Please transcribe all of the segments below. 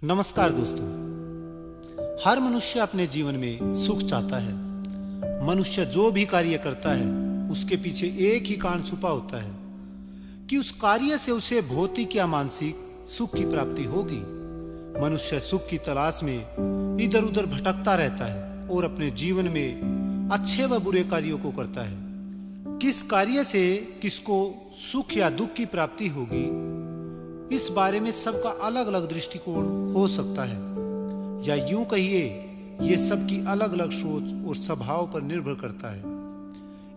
नमस्कार दोस्तों। हर मनुष्य अपने जीवन में सुख चाहता है। मनुष्य जो भी कार्य करता है उसके पीछे एक ही कारण छुपा होता है कि उस कार्य से उसे भौतिक या मानसिक सुख की प्राप्ति होगी। मनुष्य सुख की तलाश में इधर उधर भटकता रहता है और अपने जीवन में अच्छे व बुरे कार्यों को करता है। किस कार्य से किसको सुख या दुख की प्राप्ति होगी, इस बारे में सबका अलग अलग दृष्टिकोण हो सकता है, या यूं कहिए ये सबकी अलग अलग सोच और स्वभाव पर निर्भर करता है।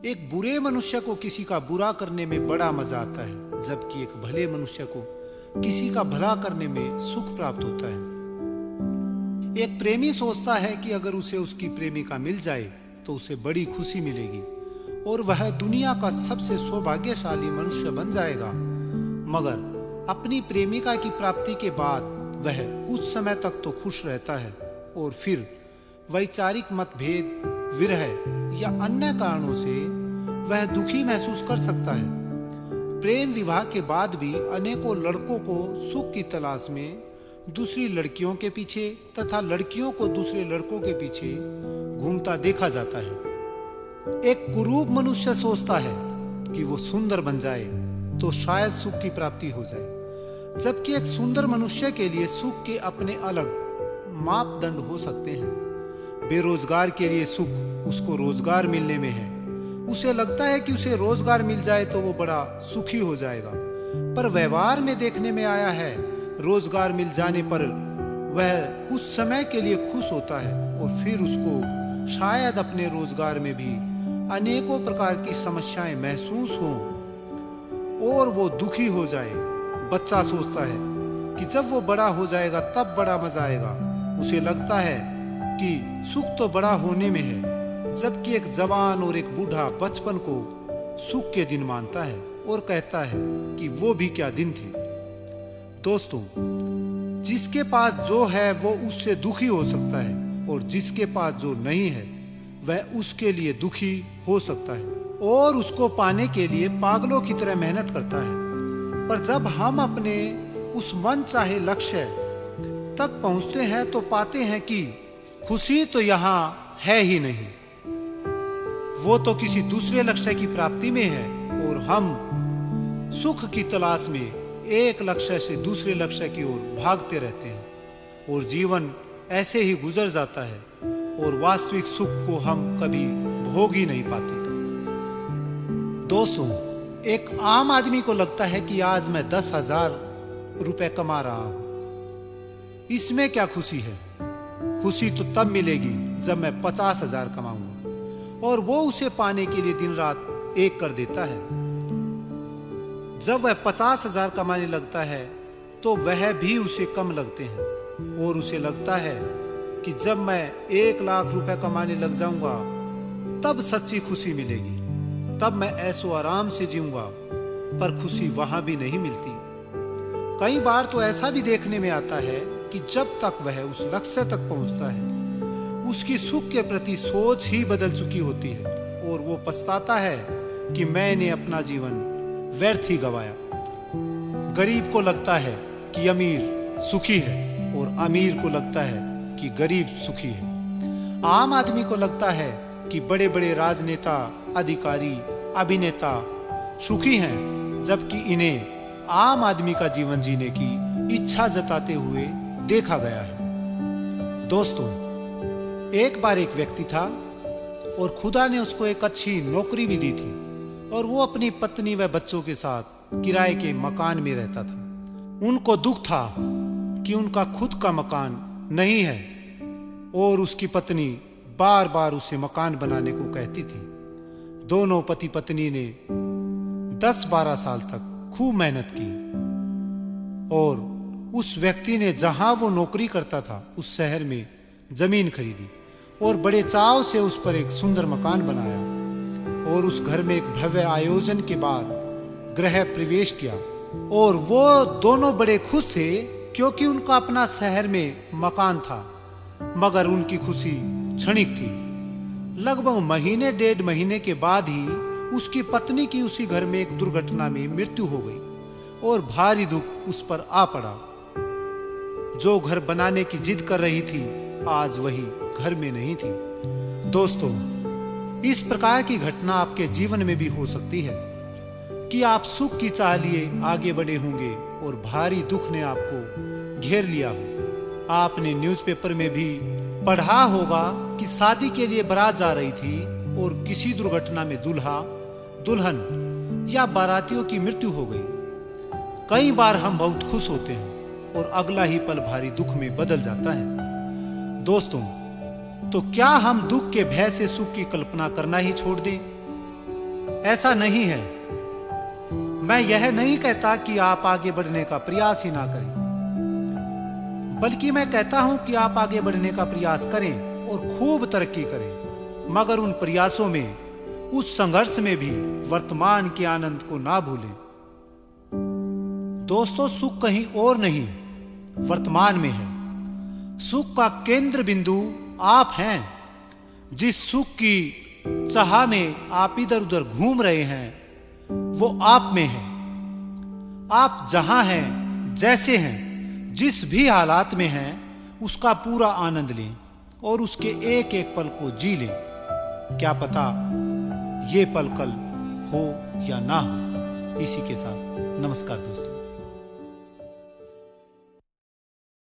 एक बुरे मनुष्य को किसी का बुरा करने में बड़ा मजा आता है, जबकि एक भले मनुष्य को किसी का भला करने में सुख प्राप्त होता है। एक प्रेमी सोचता है कि अगर उसे उसकी प्रेमिका मिल जाए तो उसे बड़ी खुशी मिलेगी और वह दुनिया का सबसे सौभाग्यशाली मनुष्य बन जाएगा। मगर अपनी प्रेमिका की प्राप्ति के बाद वह कुछ समय तक तो खुश रहता है और फिर वैचारिक मतभेद, विरह या अन्य कारणों से वह दुखी महसूस कर सकता है। प्रेम विवाह के बाद भी अनेकों लड़कों को सुख की तलाश में दूसरी लड़कियों के पीछे तथा लड़कियों को दूसरे लड़कों के पीछे घूमता देखा जाता है। एक कुरूप मनुष्य सोचता है कि वो सुंदर बन जाए तो शायद सुख की प्राप्ति हो जाए, जबकि एक सुंदर मनुष्य के लिए सुख के अपने अलग मापदंड हो सकते हैं। बेरोजगार के लिए सुख उसको रोजगार मिलने में है। उसे लगता है कि उसे रोजगार मिल जाए तो वो बड़ा सुखी हो जाएगा, पर व्यवहार में देखने में आया है रोजगार मिल जाने पर वह कुछ समय के लिए खुश होता है और फिर उसको शायद अपने रोजगार में भी अनेकों प्रकार की समस्याएं महसूस हों और वो दुखी हो जाए। बच्चा सोचता है कि जब वो बड़ा हो जाएगा तब बड़ा मजा आएगा। उसे लगता है कि सुख तो बड़ा होने में है, जबकि एक जवान और एक बूढ़ा बचपन को सुख के दिन मानता है और कहता है कि वो भी क्या दिन थे। दोस्तों, जिसके पास जो है वो उससे दुखी हो सकता है और जिसके पास जो नहीं है वह उसके लिए दुखी हो सकता है और उसको पाने के लिए पागलों की तरह मेहनत करता है। पर जब हम अपने उस मन चाहे लक्ष्य तक पहुंचते हैं तो पाते हैं कि खुशी तो यहाँ है ही नहीं, वो तो किसी दूसरे लक्ष्य की प्राप्ति में है और हम सुख की तलाश में एक लक्ष्य से दूसरे लक्ष्य की ओर भागते रहते हैं और जीवन ऐसे ही गुजर जाता है और वास्तविक सुख को हम कभी भोग ही नहीं पाते। दोस्तों, एक आम आदमी को लगता है कि आज मैं 10,000 रुपए कमा रहा हूं, इसमें क्या खुशी है। खुशी तो तब मिलेगी जब मैं 50,000 कमाऊंगा और वो उसे पाने के लिए दिन रात एक कर देता है। जब वह 50,000 कमाने लगता है तो वह भी उसे कम लगते हैं और उसे लगता है कि जब मैं 1,00,000 रुपए कमाने लग जाऊंगा तब सच्ची खुशी मिलेगी, तब मैं ऐसो आराम से जीऊंगा। पर खुशी वहां भी नहीं मिलती। कई बार तो ऐसा भी देखने में आता है कि जब तक वह उस लक्ष्य तक पहुंचता है उसकी सुख के प्रति सोच ही बदल चुकी होती है और वो पछताता है कि मैंने अपना जीवन व्यर्थ ही गवाया। गरीब को लगता है कि अमीर सुखी है और अमीर को लगता है कि गरीब सुखी है। आम आदमी को लगता है कि बड़े बड़े राजनेता, अधिकारी, अभिनेता सुखी हैं, जबकि इन्हें आम आदमी का जीवन जीने की इच्छा जताते हुए देखा गया है। दोस्तों, एक बार एक व्यक्ति था और खुदा ने उसको एक अच्छी नौकरी भी दी थी और वो अपनी पत्नी व बच्चों के साथ किराए के मकान में रहता था। उनको दुख था कि उनका खुद का मकान नहीं है और उसकी पत्नी बार बार उसे मकान बनाने को कहती थी। दोनों पति पत्नी ने 10-12 साल तक खूब मेहनत की और उस व्यक्ति ने जहां वो नौकरी करता था उस शहर में जमीन खरीदी और बड़े चाव से उस पर एक सुंदर मकान बनाया और उस घर में एक भव्य आयोजन के बाद गृह प्रवेश किया और वो दोनों बड़े खुश थे क्योंकि उनका अपना शहर में मकान था। मगर उनकी खुशी क्षणिक थी। लगभग महीने 1.5 महीने के बाद ही उसकी पत्नी की उसी घर में एक दुर्घटना में मृत्यु हो गई और भारी दुख उस पर आ पड़ा। जो घर बनाने की जिद कर रही थी आज वही घर में नहीं थी। दोस्तों, इस प्रकार की घटना आपके जीवन में भी हो सकती है कि आप सुख की चाह लिए आगे बढ़े होंगे और भारी दुख ने आपको घेर लिया हो। आपने न्यूज़पेपर में भी पढ़ा होगा कि शादी के लिए बारात जा रही थी और किसी दुर्घटना में दूल्हा, दुल्हन या बारातियों की मृत्यु हो गई। कई बार हम बहुत खुश होते हैं और अगला ही पल भारी दुख में बदल जाता है। दोस्तों, तो क्या हम दुख के भय से सुख की कल्पना करना ही छोड़ दें? ऐसा नहीं है। मैं यह नहीं कहता कि आप आगे बढ़ने का प्रयास ही ना करें, बल्कि मैं कहता हूं कि आप आगे बढ़ने का प्रयास करें और खूब तरक्की करें, मगर उन प्रयासों में, उस संघर्ष में भी वर्तमान के आनंद को ना भूलें। दोस्तों, सुख कहीं और नहीं, वर्तमान में है। सुख का केंद्र बिंदु आप हैं। जिस सुख की चाह में आप इधर उधर घूम रहे हैं वो आप में है। आप जहां हैं, जैसे हैं, जिस भी हालात में हैं, उसका पूरा आनंद लें और उसके एक एक पल को जी लें। क्या पता ये पल कल हो या ना हो। इसी के साथ नमस्कार दोस्तों।